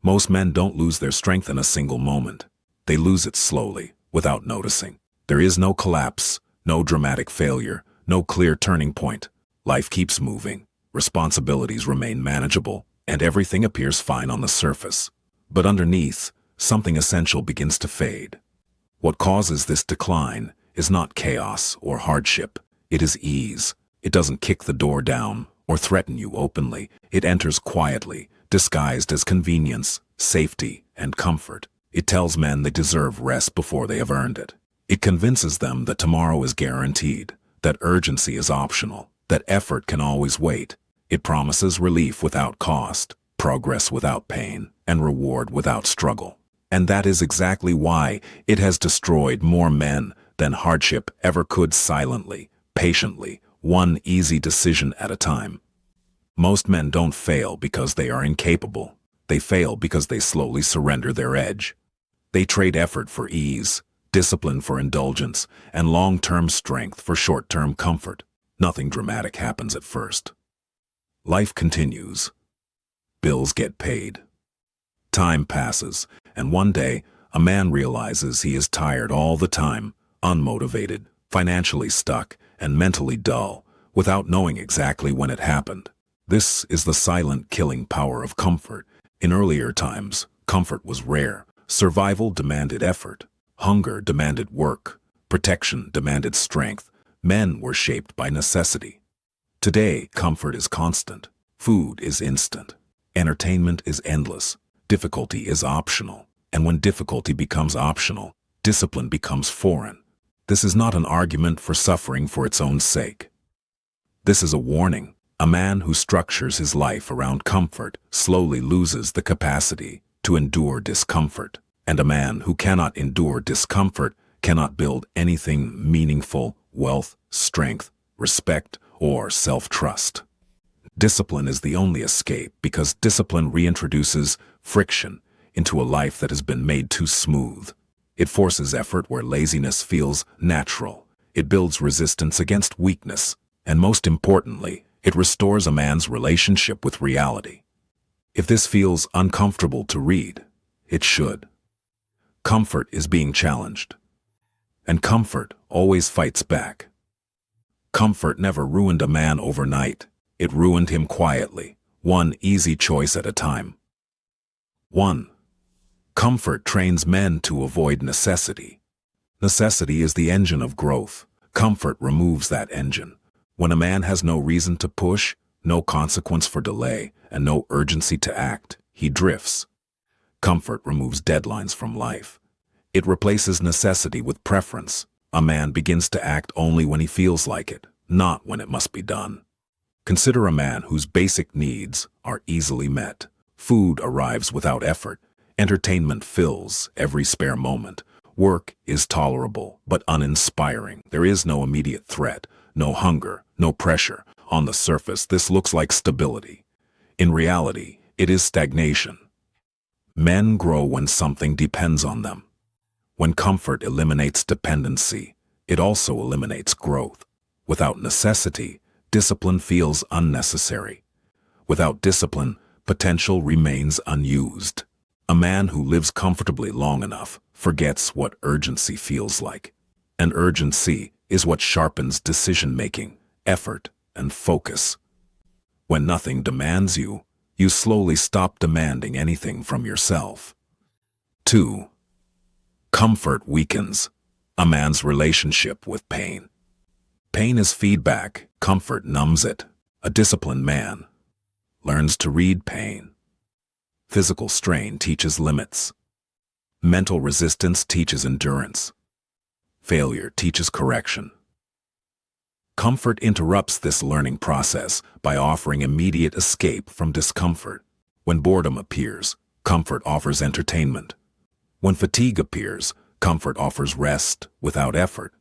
Most men don't lose their strength in a single moment. They lose it slowly, without noticing. There is no collapse, no dramatic failure, no clear turning point. Life keeps moving, responsibilities remain manageable, and everything appears fine on the surface. But underneath, something essential begins to fade. What causes this decline is not chaos or hardship. It is ease. It doesn't kick the door down or threaten you openly. It enters quietly, disguised as convenience, safety, and comfort. It tells men they deserve rest before they have earned it. It convinces them that tomorrow is guaranteed, that urgency is optional, that effort can always wait. It promises relief without cost, progress without pain, and reward without struggle. And that is exactly why it has destroyed more men than hardship ever could, silently, patiently, one easy decision at a time. Most men don't fail because they are incapable. They fail because they slowly surrender their edge. They trade effort for ease, discipline for indulgence, and long-term strength for short-term comfort. Nothing dramatic happens at first. Life continues. Bills get paid. Time passes, and one day, a man realizes he is tired all the time, unmotivated, financially stuck, and mentally dull, without knowing exactly when it happened. This is the silent killing power of comfort. In earlier times, comfort was rare. Survival demanded effort. Hunger demanded work. Protection demanded strength. Men were shaped by necessity. Today, comfort is constant. Food is instant. Entertainment is endless. Difficulty is optional. And when difficulty becomes optional, discipline becomes foreign. This is not an argument for suffering for its own sake. This is a warning. A man who structures his life around comfort slowly loses the capacity to endure discomfort. And a man who cannot endure discomfort cannot build anything meaningful: wealth, strength, respect, or self-trust. Discipline is the only escape, because discipline reintroduces friction into a life that has been made too smooth. It forces effort where laziness feels natural. It builds resistance against weakness. And most importantly, it restores a man's relationship with reality. If this feels uncomfortable to read, it should. Comfort is being challenged. And comfort always fights back. Comfort never ruined a man overnight. It ruined him quietly, one easy choice at a time. 1. Comfort trains men to avoid necessity. Necessity is the engine of growth. Comfort removes that engine. When a man has no reason to push, no consequence for delay, and no urgency to act, he drifts. Comfort removes deadlines from life. It replaces necessity with preference. A man begins to act only when he feels like it, not when it must be done. Consider a man whose basic needs are easily met. Food arrives without effort. Entertainment fills every spare moment. Work is tolerable but uninspiring. There is no immediate threat, no hunger, no pressure. On the surface, this looks like stability. In reality, it is stagnation. Men grow when something depends on them. When comfort eliminates dependency, it also eliminates growth. Without necessity, discipline feels unnecessary. Without discipline, potential remains unused. A man who lives comfortably long enough forgets what urgency feels like. And urgency is what sharpens decision-making, effort, and focus. When nothing demands you, you slowly stop demanding anything from yourself. 2. Comfort weakens a man's relationship with pain. Pain is feedback. Comfort numbs it. A disciplined man learns to read pain. Physical strain teaches limits. Mental resistance teaches endurance. Failure teaches correction. Comfort interrupts this learning process by offering immediate escape from discomfort. When boredom appears, comfort offers entertainment. When fatigue appears, comfort offers rest without effort.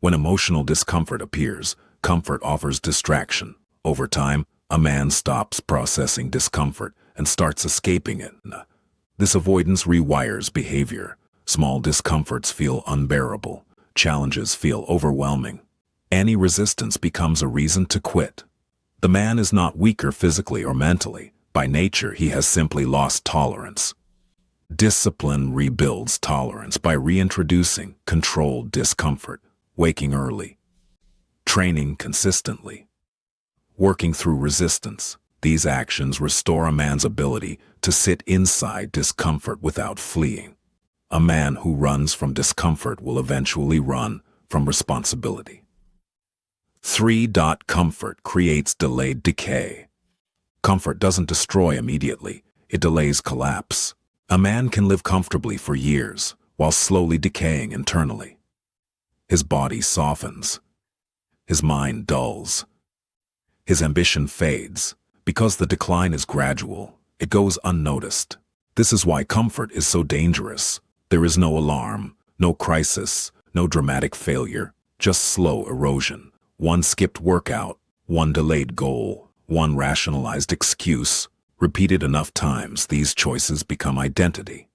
When emotional discomfort appears, comfort offers distraction. Over time, a man stops processing discomfort and starts escaping it. This avoidance rewires behavior. Small discomforts feel unbearable. Challenges feel overwhelming. Any resistance becomes a reason to quit. The man is not weaker physically or mentally, By nature, he has simply lost tolerance. Discipline rebuilds tolerance by reintroducing controlled discomfort, waking early, training consistently, working through resistance. These actions restore a man's ability to sit inside discomfort without fleeing. A man who runs from discomfort will eventually run from responsibility. 3. Comfort creates delayed decay. Comfort doesn't destroy immediately, it delays collapse. A man can live comfortably for years while slowly decaying internally. His body softens, his mind dulls, his ambition fades. Because the decline is gradual, it goes unnoticed. This is why comfort is so dangerous. There is no alarm, no crisis, no dramatic failure, just slow erosion. One skipped workout, one delayed goal, one rationalized excuse. Repeated enough times, these choices become identity.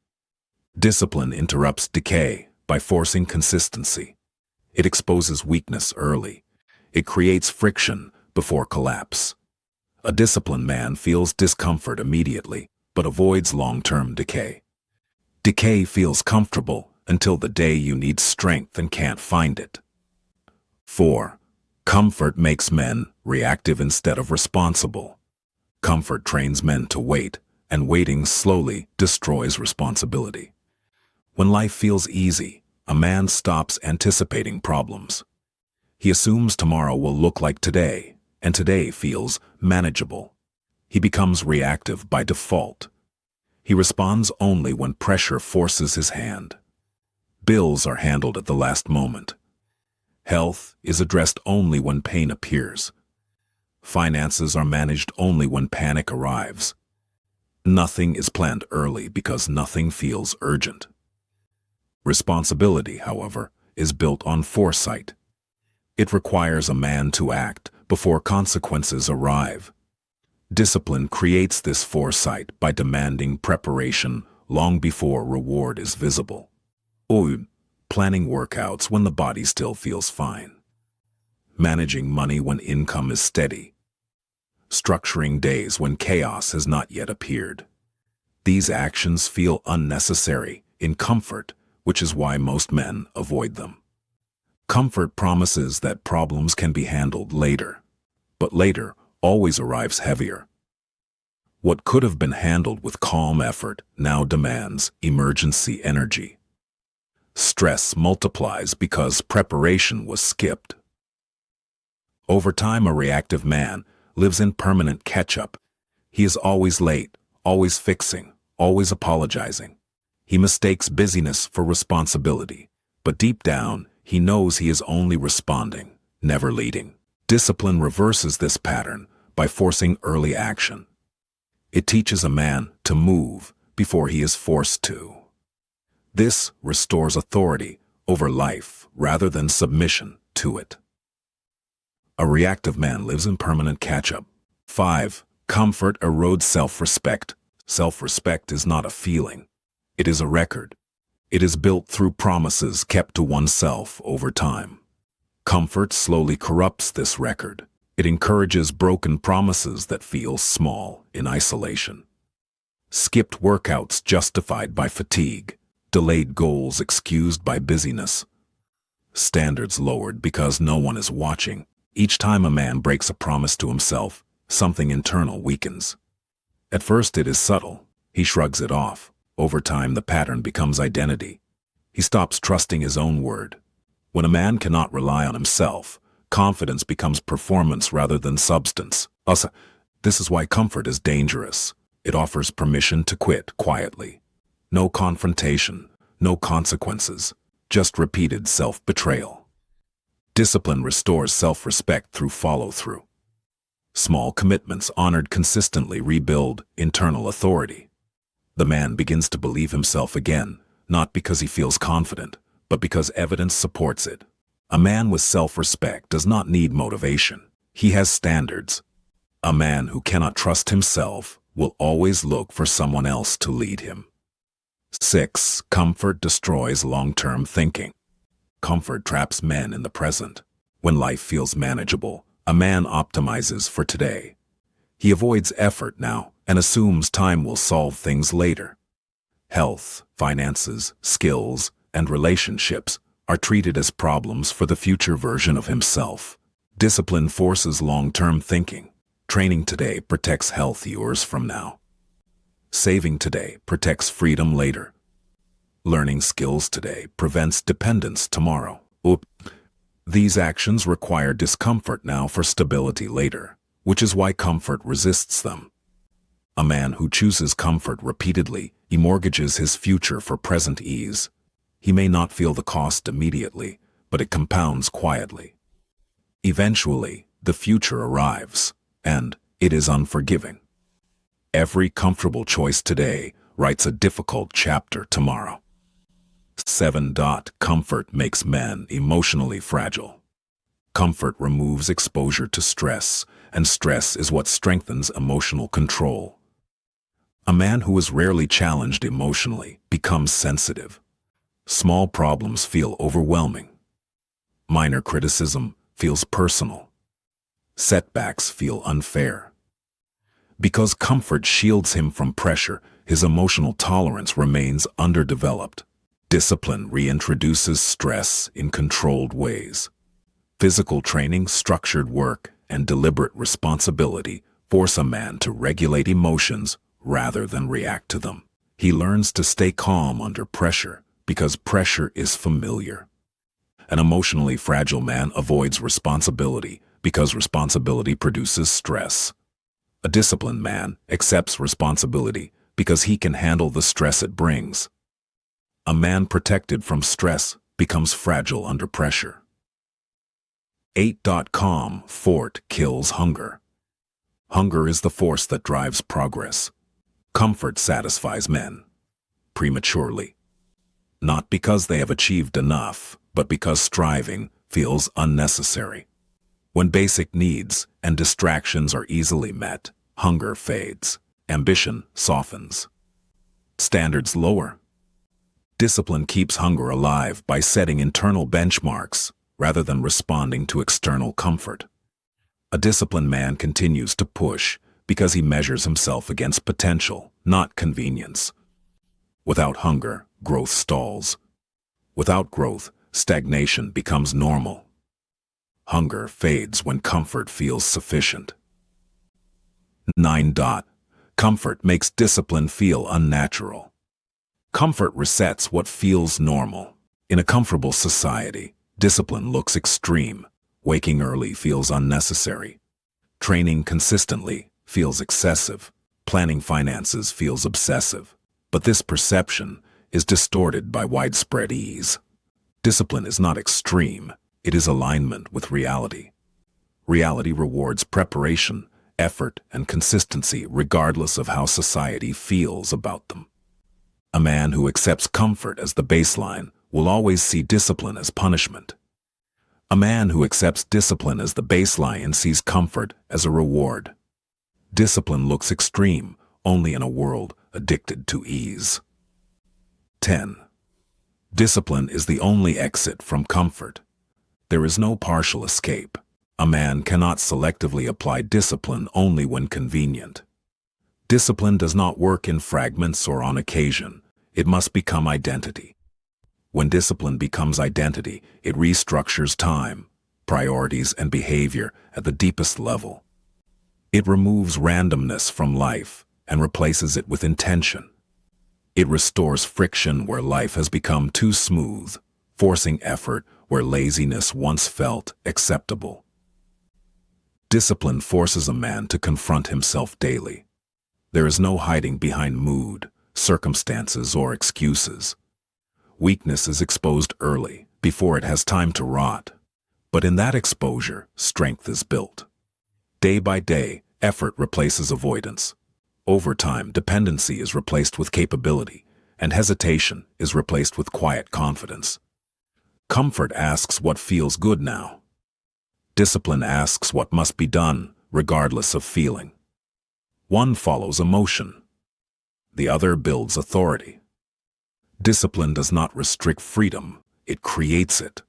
Discipline interrupts decay by forcing consistency. It exposes weakness early. It creates friction before collapse. A disciplined man feels discomfort immediately, but avoids long-term decay. Decay feels comfortable until the day you need strength and can't find it. 4. Comfort makes men reactive instead of responsible. Comfort trains men to wait, and waiting slowly destroys responsibility. When life feels easy, a man stops anticipating problems. He assumes tomorrow will look like today, and today feels manageable. He becomes reactive by default. He responds only when pressure forces his hand. Bills are handled at the last moment. Health is addressed only when pain appears. Finances are managed only when panic arrives. Nothing is planned early because nothing feels urgent. Responsibility, however, is built on foresight. It requires a man to act before consequences arrive. Discipline creates this foresight by demanding preparation long before reward is visible. Planning workouts when the body still feels fine. Managing money when income is steady. Structuring days when chaos has not yet appeared. These actions feel unnecessary in comfort, which is why most men avoid them. Comfort promises that problems can be handled later, but later always arrives heavier. What could have been handled with calm effort now demands emergency energy. Stress multiplies because preparation was skipped. Over time, a reactive man lives in permanent catch-up. He is always late, always fixing, always apologizing. He mistakes busyness for responsibility, but deep down, he knows he is only responding, never leading. Discipline reverses this pattern by forcing early action. It teaches a man to move before he is forced to. This restores authority over life rather than submission to it. A reactive man lives in permanent catch-up. 5. Comfort erodes self-respect. Self-respect is not a feeling. It is a record. It is built through promises kept to oneself over time. Comfort slowly corrupts this record. It encourages broken promises that feel small in isolation. Skipped workouts justified by fatigue. Delayed goals excused by busyness. Standards lowered because no one is watching. Each time a man breaks a promise to himself, something internal weakens. At first it is subtle. He shrugs it off. Over time the pattern becomes identity. He stops trusting his own word. When a man cannot rely on himself, confidence becomes performance rather than substance. This is why comfort is dangerous. It offers permission to quit quietly. No confrontation, no consequences, just repeated self-betrayal. Discipline restores self-respect through follow-through. Small commitments honored consistently rebuild internal authority. The man begins to believe himself again, not because he feels confident, but because evidence supports it. A man with self-respect does not need motivation. He has standards. A man who cannot trust himself will always look for someone else to lead him. 6. Comfort destroys long-term thinking. Comfort traps men in the present. When life feels manageable, a man optimizes for today. He avoids effort now and assumes time will solve things later. Health, finances, skills, and relationships are treated as problems for the future version of himself. Discipline forces long-term thinking. Training today protects health years from now. Saving today protects freedom later. Learning skills today prevents dependence tomorrow. These actions require discomfort now for stability later, which is why comfort resists them. A man who chooses comfort repeatedly mortgages his future for present ease. He may not feel the cost immediately, but it compounds quietly. Eventually, the future arrives, and it is unforgiving. Every comfortable choice today writes a difficult chapter tomorrow. 7. Comfort makes men emotionally fragile. Comfort removes exposure to stress, and stress is what strengthens emotional control. A man who is rarely challenged emotionally becomes sensitive. Small problems feel overwhelming. Minor criticism feels personal. Setbacks feel unfair. Because comfort shields him from pressure, his emotional tolerance remains underdeveloped. Discipline reintroduces stress in controlled ways. Physical training, structured work, and deliberate responsibility force a man to regulate emotions rather than react to them. He learns to stay calm under pressure because pressure is familiar. An emotionally fragile man avoids responsibility because responsibility produces stress. A disciplined man accepts responsibility because he can handle the stress it brings. A man protected from stress becomes fragile under pressure. 8. Comfort kills hunger. Hunger is the force that drives progress. Comfort satisfies men prematurely, not because they have achieved enough, but because striving feels unnecessary. When basic needs and distractions are easily met, hunger fades, ambition softens, standards lower. Discipline keeps hunger alive by setting internal benchmarks rather than responding to external comfort. A disciplined man continues to push because he measures himself against potential, not convenience. Without hunger, growth stalls. Without growth, stagnation becomes normal. Hunger fades when comfort feels sufficient. 9. Comfort makes discipline feel unnatural. Comfort resets what feels normal. In a comfortable society, discipline looks extreme. Waking early feels unnecessary. Training consistently feels excessive. Planning finances feels obsessive. But this perception is distorted by widespread ease. Discipline is not extreme. It is alignment with reality. Reality rewards preparation, effort, and consistency regardless of how society feels about them. A man who accepts comfort as the baseline will always see discipline as punishment. A man who accepts discipline as the baseline sees comfort as a reward. Discipline looks extreme only in a world addicted to ease. 10. Discipline is the only exit from comfort. There is no partial escape. A man cannot selectively apply discipline only when convenient. Discipline does not work in fragments or on occasion. It must become identity. When discipline becomes identity, it restructures time, priorities, and behavior at the deepest level. It removes randomness from life and replaces it with intention. It restores friction where life has become too smooth, forcing effort where laziness once felt acceptable. Discipline forces a man to confront himself daily. There is no hiding behind mood, circumstances, or excuses. Weakness is exposed early, before it has time to rot. But in that exposure, strength is built. Day by day, effort replaces avoidance. Over time, dependency is replaced with capability, and hesitation is replaced with quiet confidence. Comfort asks what feels good now. Discipline asks what must be done, regardless of feeling. One follows emotion. The other builds authority. Discipline does not restrict freedom, it creates it.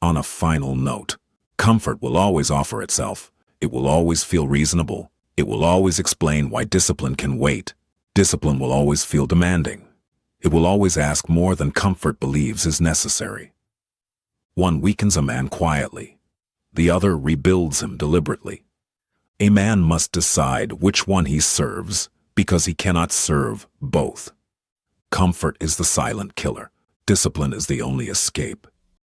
On a final note, comfort will always offer itself. It will always feel reasonable, It will always explain why discipline can wait. Discipline will always feel demanding. It will always ask more than comfort believes is necessary. One weakens a man quietly. The other rebuilds him deliberately. A man must decide which one he serves because he cannot serve both. Comfort is the silent killer. Discipline is the only escape.